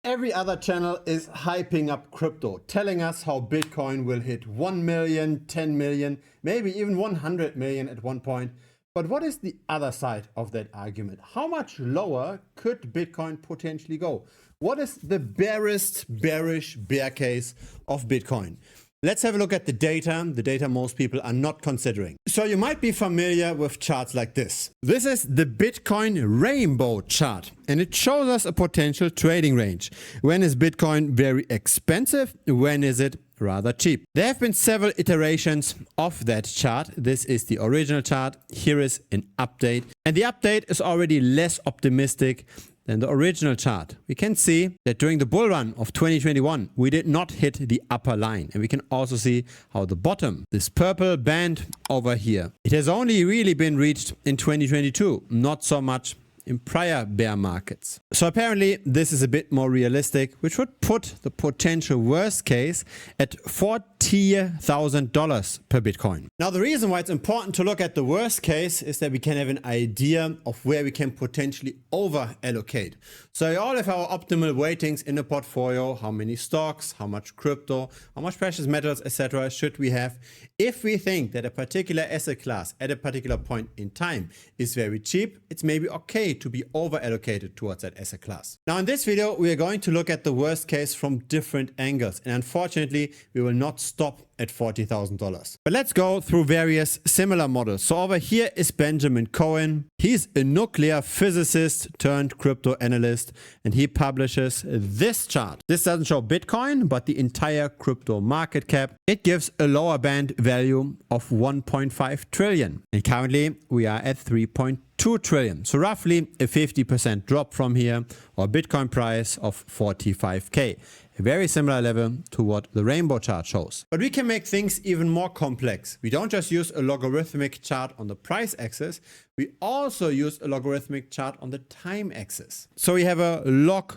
Every other channel is hyping up crypto, telling us how Bitcoin will hit 1 million, 10 million, maybe even 100 million at one point. But what is the other side of that argument? How much lower could Bitcoin potentially go? What is the bearish bear case of Bitcoin? Let's have a look at the data most people are not considering. So you might be familiar with charts like this. This is the Bitcoin rainbow chart, and it shows us a potential trading range. When is Bitcoin very expensive? When is it rather cheap? There have been several iterations of that chart. This is the original chart. Here is an update, and the update is already less optimistic than the original chart. We can see that during the bull run of 2021, we did not hit the upper line. And we can also see how the bottom, this purple band over here, it has only really been reached in 2022, not so much in prior bear markets. So apparently this is a bit more realistic, which would put the potential worst case at $40,000 per Bitcoin. Now the reason why it's important to look at the worst case is that we can have an idea of where we can potentially over allocate. So we all have our optimal weightings in a portfolio, how many stocks, how much crypto, how much precious metals, etc. should we have. If we think that a particular asset class at a particular point in time is very cheap, it's maybe okay to be over allocated towards that asset class. Now in this video, we are going to look at the worst case from different angles. And unfortunately, we will not stop at $40,000. But let's go through various similar models. So over here is Benjamin Cohen. He's a nuclear physicist turned crypto analyst, and he publishes this chart. This doesn't show Bitcoin, but the entire crypto market cap. It gives a lower band value of 1.5 trillion. And currently we are at 3.2 trillion. So roughly a 50% drop from here, or a Bitcoin price of 45K. A very similar level to what the rainbow chart shows. But we can make things even more complex. We don't just use a logarithmic chart on the price axis, we also use a logarithmic chart on the time axis. So we have a log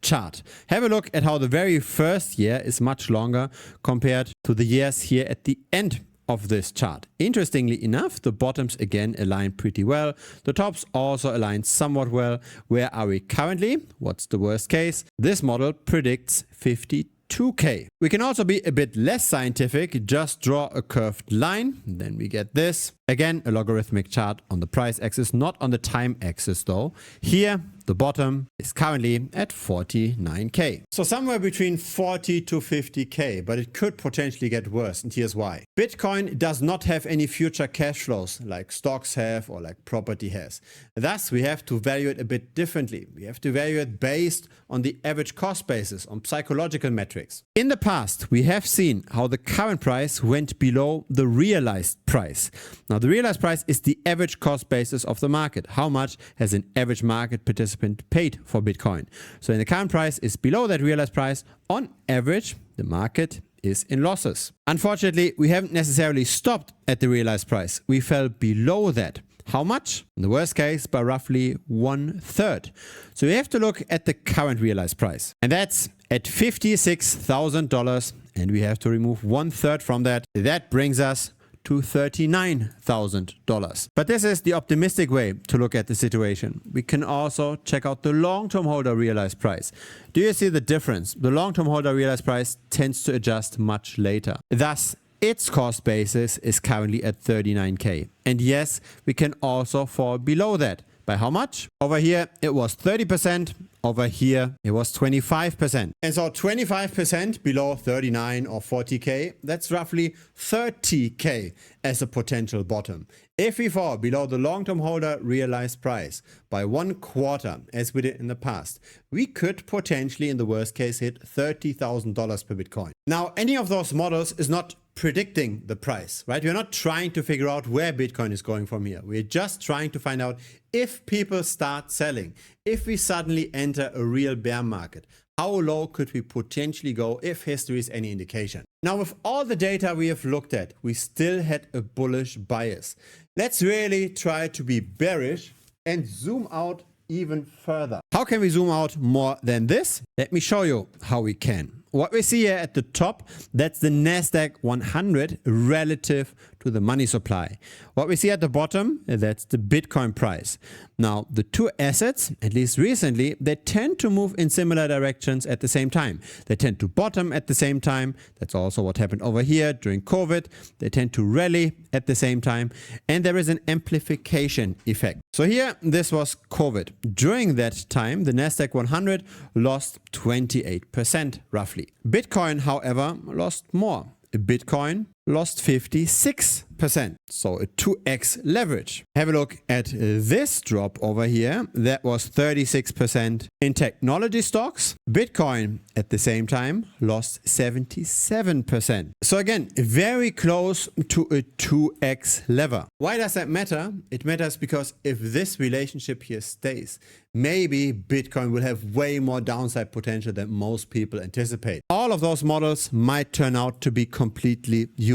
chart. Have a look at how the very first year is much longer compared to the years here at the end of this chart. Interestingly enough, the bottoms again align pretty well. The tops also align somewhat well. Where are we currently? What's the worst case? This model predicts 52K. We can also be a bit less scientific, just draw a curved line. Then we get this. Again, a logarithmic chart on the price axis, not on the time axis though. Here, the bottom is currently at 49K. So somewhere between 40 to 50K, but it could potentially get worse, and here's why. Bitcoin does not have any future cash flows like stocks have or like property has. Thus, we have to value it a bit differently. We have to value it based on the average cost basis, on psychological metrics. In the past, we have seen how the current price went below the realized price. Now, the realized price is the average cost basis of the market. How much has an average market participant paid for Bitcoin? So when the current price is below that realized price, on average, the market is in losses. Unfortunately, we haven't necessarily stopped at the realized price. We fell below that. How much? In the worst case, by roughly 1/3. So we have to look at the current realized price. And that's at $56,000. And we have to remove 1/3 from that. That brings us to $39,000. But this is the optimistic way to look at the situation. We can also check out the long-term holder realized price. Do you see the difference? The long-term holder realized price tends to adjust much later. Thus, its cost basis is currently at 39K. And yes, we can also fall below that. By how much? Over here, it was 30%. Over here, it was 25%. And so 25% below 39 or 40K, that's roughly 30K as a potential bottom. If we fall below the long-term holder realized price by 1/4, as we did in the past, we could potentially, in the worst case, hit $30,000 per Bitcoin. Now, any of those models is not predicting the price, right? We're not trying to figure out where Bitcoin is going from here. We're just trying to find out if people start selling, if we suddenly enter a real bear market, how low could we potentially go if history is any indication? Now, with all the data we have looked at, we still had a bullish bias. Let's really try to be bearish and zoom out even further. How can we zoom out more than this? Let me show you how we can. What we see here at the top, that's the Nasdaq 100 relative to the money supply. What we see at the bottom, that's the Bitcoin price. Now, the two assets, at least recently, they tend to move in similar directions at the same time. They tend to bottom at the same time. That's also what happened over here during COVID. They tend to rally at the same time. And there is an amplification effect. So here, this was COVID. During that time, the Nasdaq 100 lost 28% roughly. Bitcoin, however, lost more. Bitcoin lost 56%, so a 2x leverage. Have a look at this drop over here. That was 36% in technology stocks. Bitcoin at the same time lost 77%. So again, very close to a 2x lever. Why does that matter? It matters because if this relationship here stays, maybe Bitcoin will have way more downside potential than most people anticipate. All of those models might turn out to be completely useless.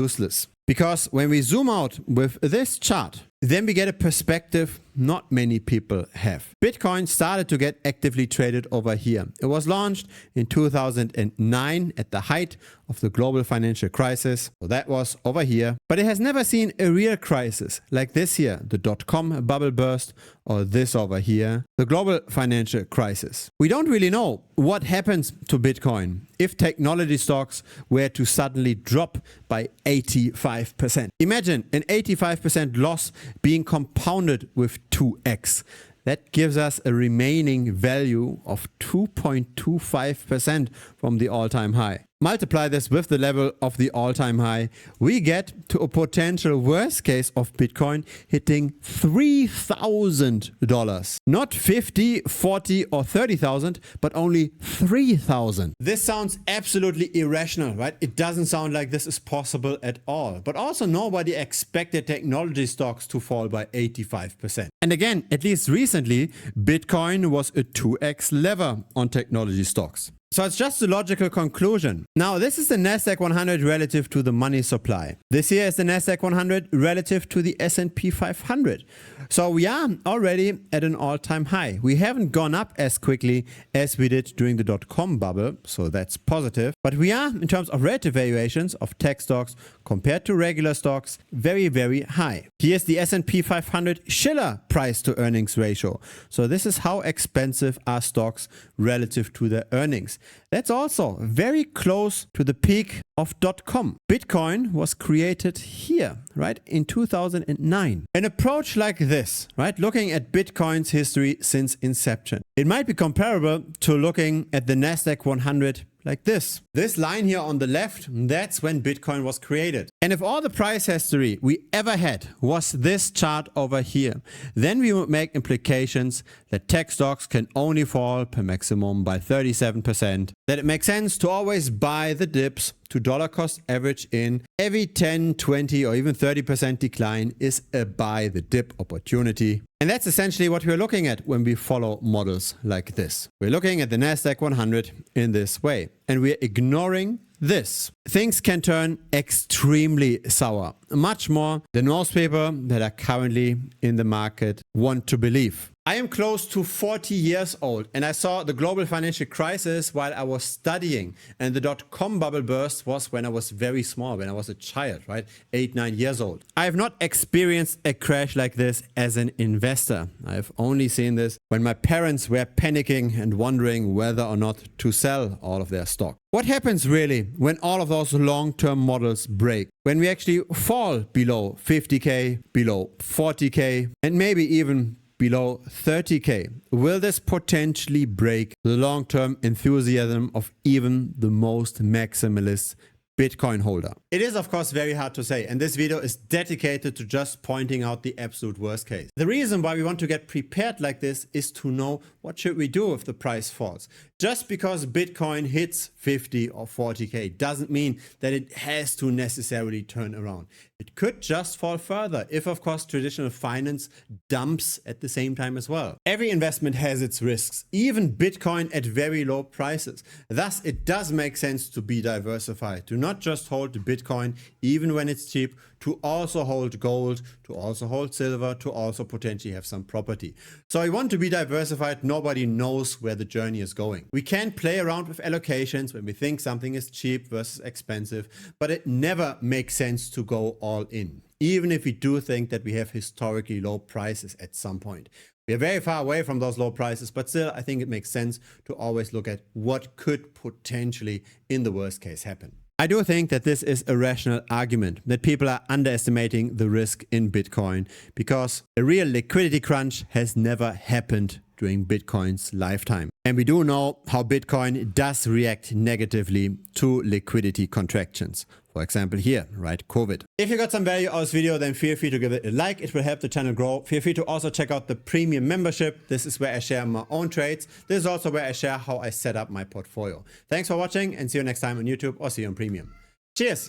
Because when we zoom out with this chart, then we get a perspective not many people have. Bitcoin started to get actively traded over here. It was launched in 2009 at the height of the global financial crisis. So that was over here. But it has never seen a real crisis like this here, the dot-com bubble burst, or this over here, the global financial crisis. We don't really know what happens to Bitcoin if technology stocks were to suddenly drop by 85%. Imagine an 85% loss being compounded with 2x. That gives us a remaining value of 2.25% from the all-time high. Multiply this with the level of the all-time high, we get to a potential worst case of Bitcoin hitting $3,000. Not 50, 40 or 30,000, but only 3,000. This sounds absolutely irrational, right? It doesn't sound like this is possible at all. But also nobody expected technology stocks to fall by 85%. And again, at least recently, Bitcoin was a 2x lever on technology stocks. So it's just a logical conclusion. Now, this is the Nasdaq 100 relative to the money supply. This here is the Nasdaq 100 relative to the S&P 500. So we are already at an all-time high. We haven't gone up as quickly as we did during the dot-com bubble, so that's positive. But we are, in terms of relative valuations of tech stocks compared to regular stocks, very, very high. Here's the S&P 500 Shiller price to earnings ratio. So this is how expensive are stocks relative to their earnings. That's also very close to the peak of .com. Bitcoin was created here, right, in 2009. An approach like this, right, looking at Bitcoin's history since inception. It might be comparable to looking at the Nasdaq 100 like this. This line here on the left, that's when Bitcoin was created. And if all the price history we ever had was this chart over here, then we would make implications that tech stocks can only fall per maximum by 37%, that it makes sense to always buy the dips to dollar cost average in. Every 10, 20 or even 30% decline is a buy the dip opportunity. And that's essentially what we're looking at when we follow models like this. We're looking at the Nasdaq 100 in this way, and we're ignoring this. Things can turn extremely sour, much more than most people that are currently in the market want to believe. I am close to 40 years old and I saw the global financial crisis while I was studying, and the dot-com bubble burst was when I was very small, when I was a child, right? 8, 9 years old. I have not experienced a crash like this as an investor. I've only seen this when my parents were panicking and wondering whether or not to sell all of their stock. What happens really when all of those long-term models break? When we actually fall below 50K, below 40K, and maybe even below 30K. Will this potentially break the long-term enthusiasm of even the most maximalist Bitcoin holder? It is of course very hard to say, and this video is dedicated to just pointing out the absolute worst case. The reason why we want to get prepared like this is to know what should we do if the price falls. Just because Bitcoin hits 50 or 40K doesn't mean that it has to necessarily turn around. It could just fall further if, of course, traditional finance dumps at the same time as well. Every investment has its risks, even Bitcoin at very low prices. Thus, it does make sense to be diversified, to not just hold Bitcoin even when it's cheap, to also hold gold, to also hold silver, to also potentially have some property. So I want to be diversified. Nobody knows where the journey is going. We can play around with allocations when we think something is cheap versus expensive, but it never makes sense to go all in. even if we do think that we have historically low prices at some point. We are very far away from those low prices, but still, I think it makes sense to always look at what could potentially, in the worst case, happen. I do think that this is a rational argument, that people are underestimating the risk in Bitcoin because a real liquidity crunch has never happened during Bitcoin's lifetime. And we do know how Bitcoin does react negatively to liquidity contractions. For example here, right, COVID. If you got some value out of this video, then feel free to give it a like. It will help the channel grow. Feel free to also check out the premium membership. This is where I share my own trades. This is also where I share how I set up my portfolio. Thanks for watching and see you next time on YouTube or see you on premium. Cheers.